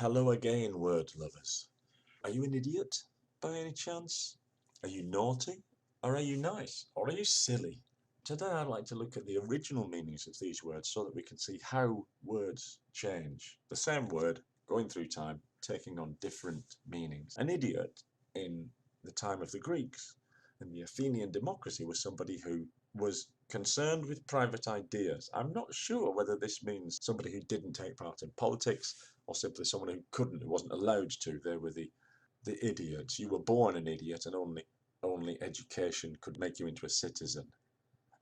Hello again, word lovers. Are you an idiot by any chance? Are you naughty? Or are you nice? Or are you silly? Today I'd like to look at the original meanings of these words so that we can see how words change. The same word going through time, taking on different meanings. An idiot in the time of the Greeks and the Athenian democracy was somebody who was concerned with private ideas. I'm not sure whether this means somebody who didn't take part in politics or simply someone who couldn't, who wasn't allowed to. They were the idiots. You were born an idiot and only education could make you into a citizen.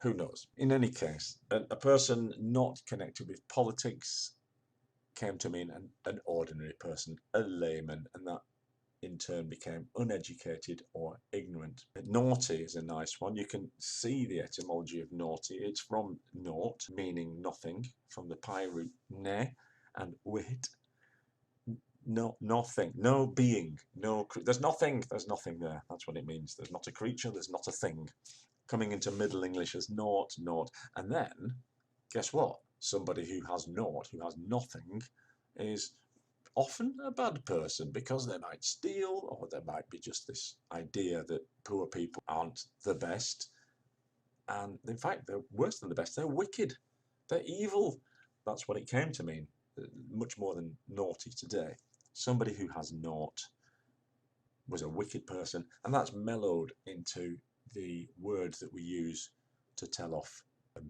Who knows? In any case, a person not connected with politics came to mean an ordinary person, a layman, and that in turn became uneducated or ignorant. Naughty is a nice one. You can see the etymology of naughty. It's from naught, meaning nothing, from the Pi root ne, and wiht, no, nothing, no being, there's nothing there. That's what it means. There's not a creature, there's not a thing. Coming into Middle English as naught, and then, guess what? Somebody who has naught, who has nothing, is often a bad person because they might steal, or there might be just this idea that poor people aren't the best. And in fact, they're worse than the best. They're wicked. They're evil. That's what it came to mean, much more than naughty today. Somebody who has naught was a wicked person, and that's mellowed into the words that we use to tell off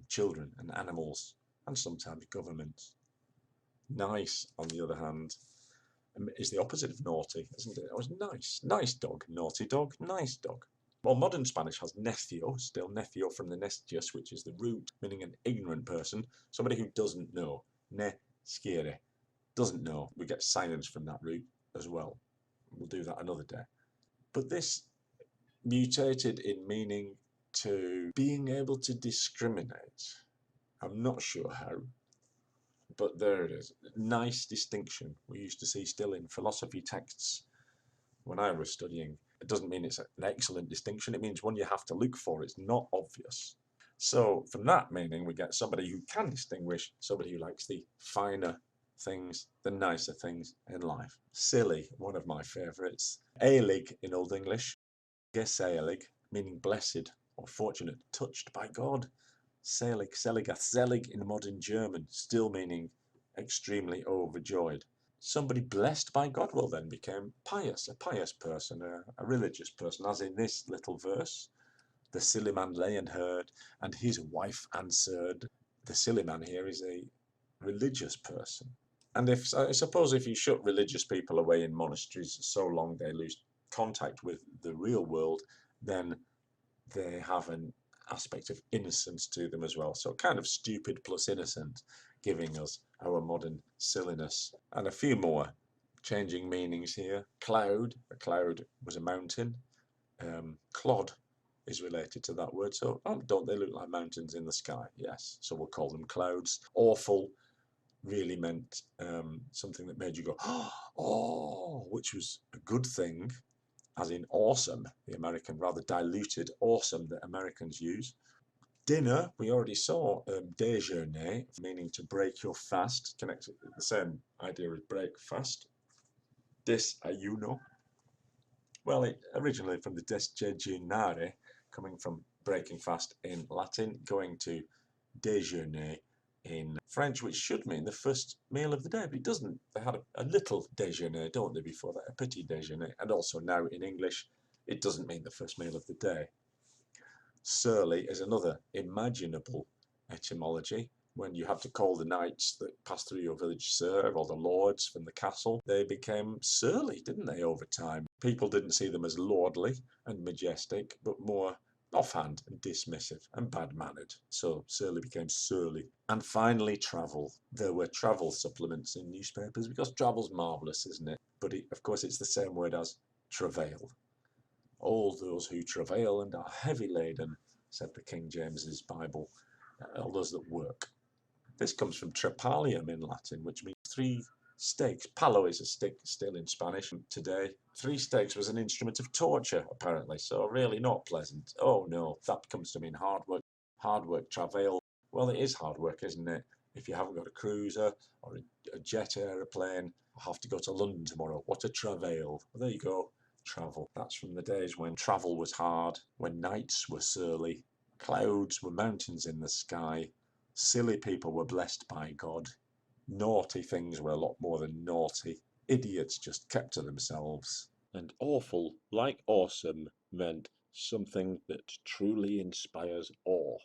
children and animals, and sometimes governments. Nice, on the other hand, is the opposite of naughty, isn't it? It was nice. Nice dog, naughty dog, nice dog. Well, modern Spanish has necio, still necio from the necius, which is the root, meaning an ignorant person, somebody who doesn't know. Ne sciere, doesn't know. We get silence from that root as well. We'll do that another day. But this mutated in meaning to being able to discriminate. I'm not sure how, but there it is. Nice distinction we used to see still in philosophy texts when I was studying. It doesn't mean it's an excellent distinction, it means one you have to look for. It's not obvious. So from that meaning we get somebody who can distinguish, somebody who likes the finer things, the nicer things in life. Silly, one of my favourites. Eilig in Old English, geselig, meaning blessed or fortunate, touched by God. Selig, seligath, selig in modern German, still meaning extremely overjoyed. Somebody blessed by God, well then became pious, a pious person, a religious person, as in this little verse. The silly man lay and heard, and his wife answered. The silly man here is a religious person. And I suppose if you shut religious people away in monasteries so long they lose contact with the real world, then they have an aspect of innocence to them as well. So kind of stupid plus innocent, giving us our modern silliness. And a few more changing meanings here. Cloud, a cloud was a mountain. Clod is related to that word. So don't they look like mountains in the sky? Yes, so we'll call them clouds. Awful really meant something that made you go, oh, which was a good thing, as in awesome, the American, rather diluted awesome that Americans use. Dinner, we already saw déjeuner, meaning to break your fast, connected with the same idea as breakfast. Desayuno, well, it originally from the desjejunare, coming from breaking fast in Latin, going to déjeuner in French, which should mean the first meal of the day, but it doesn't. They had a little déjeuner, don't they, before that, a petit déjeuner, and also now in English, it doesn't mean the first meal of the day. Surly is another imaginable etymology. When you had to call the knights that passed through your village sir, or the lords from the castle, they became surly, didn't they, over time? People didn't see them as lordly and majestic, but more offhand and dismissive and bad-mannered. So surly became surly. And finally, travel. There were travel supplements in newspapers because travel's marvellous, isn't it? But of course it's the same word as travail. All those who travail and are heavy laden, said the King James's Bible, all those that work. This comes from trepalium in Latin, which means 3 stakes. Palo is a stick still in Spanish today. 3 stakes was an instrument of torture, apparently, so really not pleasant. Oh no, that comes to mean hard work, travail. Well, it is hard work, isn't it? If you haven't got a cruiser or a jet aeroplane I have to go to London tomorrow. What a travail. Well, there you go. Travel. That's from the days when travel was hard, when nights were surly, clouds were mountains in the sky, silly people were blessed by God, naughty things were a lot more than naughty, idiots just kept to themselves, and awful, like awesome, meant something that truly inspires awe.